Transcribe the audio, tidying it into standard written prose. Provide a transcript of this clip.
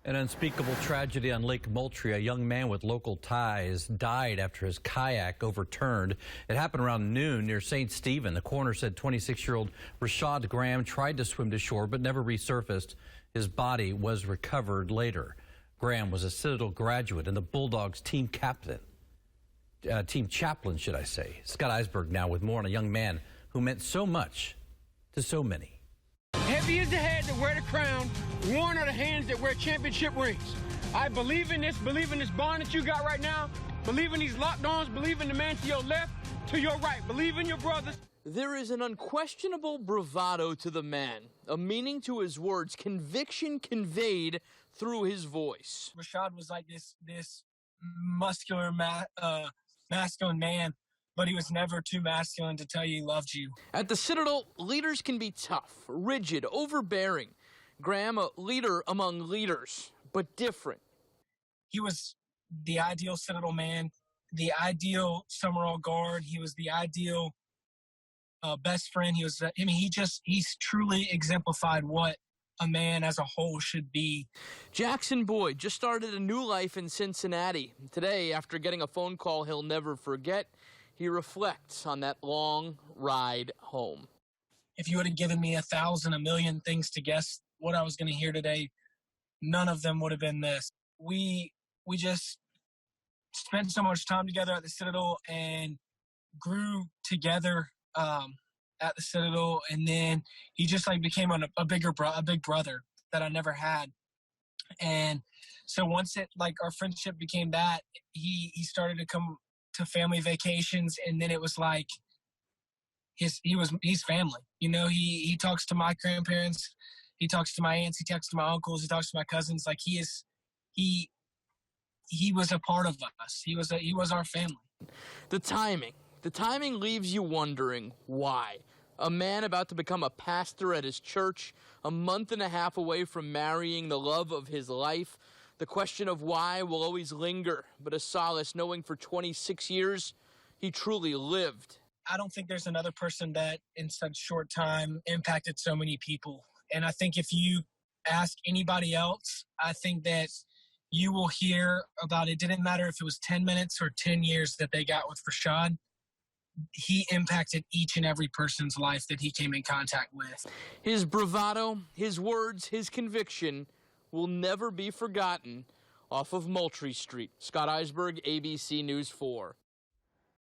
An unspeakable tragedy on Lake Moultrie. A young man with local ties died after his kayak overturned. It happened around noon near St. Stephen. The coroner said 26-year-old Rashad Graham tried to swim to shore but never resurfaced. His body was recovered later. Graham was a Citadel graduate and the Bulldogs team captain. Team chaplain, should I say. Scott Eisberg now with more on a young man who meant so much to so many. Heavy is the head that wear the crown, worn are the hands that wear championship rings. I believe in this bond that you got right now, believe in these locked arms, believe in the man to your left, to your right, believe in your brothers. There is an unquestionable bravado to the man, a meaning to his words, conviction conveyed through his voice. Rashad was like this muscular, masculine man, but he was never too masculine to tell you he loved you. At the Citadel, leaders can be tough, rigid, overbearing. Graham, a leader among leaders, but different. He was the ideal Citadel man, the ideal Summerall guard. He was the ideal best friend. He's truly exemplified what a man as a whole should be. Jackson Boyd just started a new life in Cincinnati. Today, after getting a phone call he'll never forget, he reflects on that long ride home. If you would have given me 1,000, 1,000,000 things to guess what I was going to hear today, none of them would have been this. We just spent so much time together at the Citadel and grew together at the Citadel, and then he just became a big brother that I never had. And so once our friendship became that, he started to come to family vacations, and then it was like he's family. You know, he talks to my grandparents, he talks to my aunts, he talks to my uncles, he talks to my cousins. Like he was a part of us. He was our family. The timing leaves you wondering why. A man about to become a pastor at his church, a month and a half away from marrying the love of his life. The question of why will always linger, but a solace knowing for 26 years he truly lived. I don't think there's another person that in such short time impacted so many people. And I think if you ask anybody else, I think that you will hear about it. Didn't matter if it was 10 minutes or 10 years that they got with Rashad. He impacted each and every person's life that he came in contact with. His bravado, his words, his conviction will never be forgotten off of Moultrie Street. Scott Eisberg, ABC News 4.